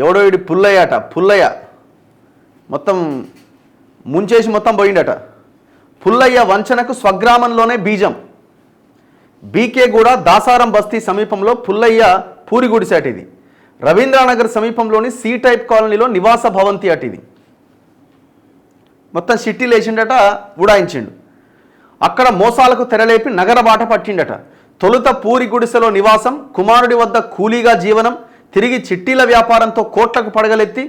ఎవడో వీడి పుల్లయ్య మొత్తం ముంచేసి మొత్తం పోయిండట. పుల్లయ్య వంచనకు స్వగ్రామంలోనే బీజం. బీకేగూడ దాసారం బస్తీ సమీపంలో పుల్లయ్య పూరి గుడిసె అటు ఇది. రవీంద్రనగర్ సమీపంలోని సి టైప్ కాలనీలో నివాస భవంతి అటు ఇది. మొత్తం సిట్టీలు వేసిండట, ఉడాయించిండు. అక్కడ మోసాలకు తెరలేపి నగర బాట పట్టిండట. తొలుత పూరి గుడిసెలో నివాసం, కుమారుడి వద్ద కూలీగా జీవనం, తిరిగి చిట్టీల వ్యాపారంతో కోట్లకు పడగలెత్తి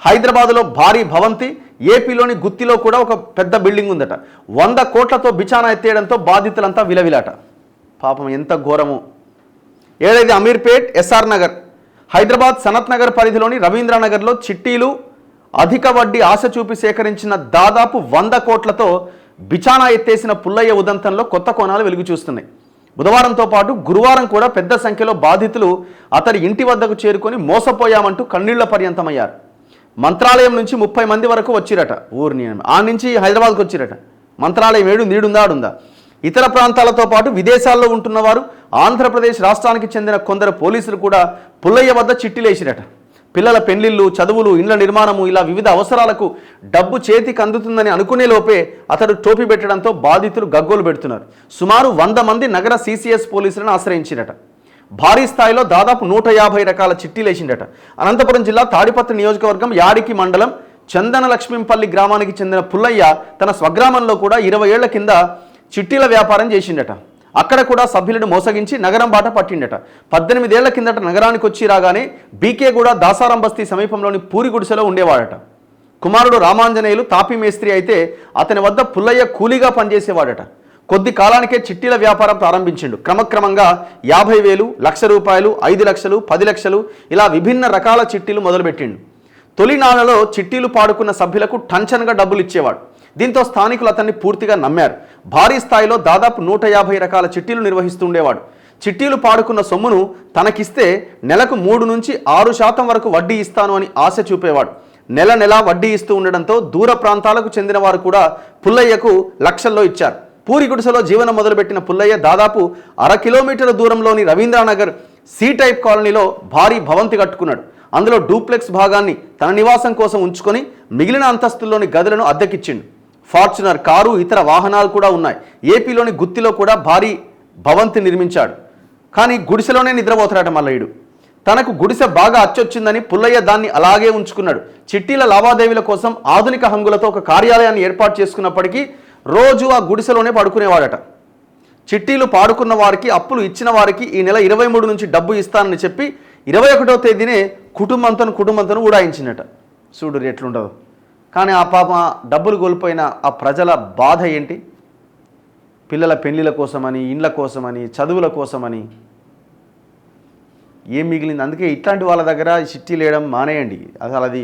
హైదరాబాదులో భారీ భవంతి, ఏపీలోని గుత్తిలో కూడా ఒక పెద్ద బిల్డింగ్ ఉందట. 100 కోట్లతో బిచానా ఎత్తేయడంతో బాధితులంతా విలవిలాట. పాపం ఎంత ఘోరము. ఏదైతే అమీర్పేట్, ఎస్ఆర్ నగర్, హైదరాబాద్ సనత్ నగర్ పరిధిలోని రవీంద్రనగర్లో చిట్టీలు అధిక వడ్డీ ఆశ చూపి సేకరించిన దాదాపు 100 కోట్లతో బిచానా ఎత్తేసిన పుల్లయ్య ఉదంతంలో కొత్త కోణాలు వెలుగు చూస్తున్నాయి. బుధవారంతో పాటు గురువారం కూడా పెద్ద సంఖ్యలో బాధితులు అతడి ఇంటి వద్దకు చేరుకొని మోసపోయామంటూ కన్నీళ్ల పర్యంతమయ్యారు. మంత్రాలయం నుంచి 30 మంది వరకు వచ్చిరట. ఊరిని ఆ నుంచి హైదరాబాద్కు వచ్చిరట. మంత్రాలయం ఏడు నీడుందా ఆడుందా. ఇతర ప్రాంతాలతో పాటు విదేశాల్లో ఉంటున్న వారు, ఆంధ్రప్రదేశ్ రాష్ట్రానికి చెందిన కొందరు పోలీసులు కూడా పుల్లయ్య వద్ద చిట్టీలేసిరట. పిల్లల పెళ్లిళ్ళు, చదువులు, ఇండ్ల నిర్మాణము, ఇలా వివిధ అవసరాలకు డబ్బు చేతికి అందుతుందని అనుకునే లోపే అతడు టోపీ పెట్టడంతో బాధితులు గగ్గోలు పెడుతున్నారు. సుమారు 100 మంది నగర సిసిఎస్ పోలీసులను ఆశ్రయించిరట. భారీ స్థాయిలో దాదాపు 150 రకాల చిట్టీలేసిండట. అనంతపురం జిల్లా తాడిపత్రి నియోజకవర్గం యాడికి మండలం చందన లక్ష్మీంపల్లి గ్రామానికి చెందిన పుల్లయ్య తన స్వగ్రామంలో కూడా 20 ఏళ్ల కింద చిట్టీల వ్యాపారం చేసిండట. అక్కడ కూడా సభ్యులను మోసగించి నగరం బాట పట్టిండట. 18 ఏళ్ల కిందట నగరానికి వచ్చి రాగానే బీకేగూడ దాసారం బస్తీ సమీపంలోని పూరి గుడిసెలో ఉండేవాడట. కుమారుడు రామాంజనేయులు తాపీ మేస్త్రి అయితే అతని వద్ద పుల్లయ్య కూలీగా పనిచేసేవాడట. కొద్ది కాలానికే చిట్టీల వ్యాపారం ప్రారంభించిండు. క్రమక్రమంగా 50,000, ₹1,00,000, 5 లక్షలు, 10 లక్షలు ఇలా విభిన్న రకాల చిట్టీలు మొదలుపెట్టిండు. తొలినాళ్లలో చిట్టీలు పాడుకున్న సభ్యులకు టంచన్గా డబ్బులు ఇచ్చేవాడు. దీంతో స్థానికులు అతన్ని పూర్తిగా నమ్మారు. భారీ స్థాయిలో దాదాపు 150 రకాల చిట్టీలు నిర్వహిస్తుండేవాడు. చిట్టీలు పాడుకున్న సొమ్మును తనకిస్తే నెలకు 3 నుంచి 6% వరకు వడ్డీ ఇస్తాను అని ఆశ చూపేవాడు. నెల నెలా వడ్డీ ఇస్తూ ఉండడంతో దూర ప్రాంతాలకు చెందిన వారు కూడా పుల్లయ్యకు లక్షల్లో ఇచ్చారు. పూరి గుడిసెలో జీవనం మొదలుపెట్టిన పుల్లయ్య దాదాపు 1/2 కిలోమీటర్ల దూరంలోని రవీంద్రనగర్ సి టైప్ కాలనీలో భారీ భవంతి కట్టుకున్నాడు. అందులో డూప్లెక్స్ భాగాన్ని తన నివాసం కోసం ఉంచుకొని మిగిలిన అంతస్తుల్లోని గదులను అద్దెకిచ్చిండు. ఫార్చునర్ కారు, ఇతర వాహనాలు కూడా ఉన్నాయి. ఏపీలోని గుత్తిలో కూడా భారీ భవంతి నిర్మించాడు. కానీ గుడిసెలోనే నిద్రపోతాడట మల్లయ్యుడు. తనకు గుడిసె బాగా అచ్చొచ్చిందని పుల్లయ్య దాన్ని అలాగే ఉంచుకున్నాడు. చిట్టీల లావాదేవీల కోసం ఆధునిక హంగులతో ఒక కార్యాలయాన్ని ఏర్పాటు చేసుకున్నప్పటికీ రోజు ఆ గుడిసెలోనే పడుకునేవాడట. చిట్టీలు పాడుకున్న వారికి, అప్పులు ఇచ్చిన వారికి ఈ నెల 23 నుంచి డబ్బు ఇస్తానని చెప్పి 21వ తేదీనే కుటుంబంతో ఉడాయించినట. చూడు ఎట్లుండదు. కానీ ఆ పాప డబ్బులు కోల్పోయిన ఆ ప్రజల బాధ ఏంటి? పిల్లల పెళ్లిళ్ళ కోసమని, ఇండ్ల కోసమని, చదువుల కోసమని ఏం మిగిలింది? అందుకే ఇట్లాంటి వాళ్ళ దగ్గర చిట్టీలు వేయడం మానేయండి. అసలు అది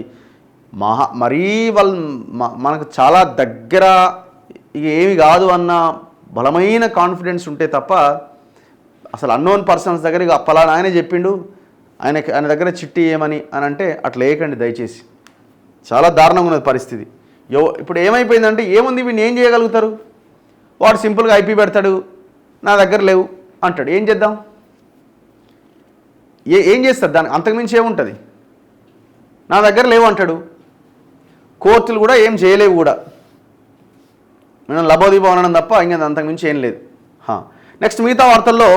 మరీ వాళ్ళు మనకు చాలా దగ్గర ఇక ఏమి కాదు అన్న బలమైన కాన్ఫిడెన్స్ ఉంటే తప్ప అసలు అన్నోన్ పర్సన్స్ దగ్గర ఇక పలానా ఆయనే చెప్పిండు, ఆయన దగ్గర చిట్టి ఏమని అని అంటే అట్లా వేయకండి దయచేసి. చాలా దారుణంగా ఉన్నది పరిస్థితి. ఇప్పుడు ఏమైపోయిందంటే ఏముంది, వీడిని ఏం చేయగలుగుతారు? వాడు సింపుల్గా ఐపీ పెడతాడు, నా దగ్గర లేవు అంటాడు. ఏం చేద్దాం? ఏం చేస్తారు దానికి? అంతకుమించి ఏముంటుంది? నా దగ్గర లేవు అంటాడు. కోర్టులు కూడా ఏం చేయలేవు కూడా. మనం లబోదీపం అనడం తప్ప ఇంకా అంతకుమించి ఏం లేదు. నెక్స్ట్ మిగతా వార్తల్లో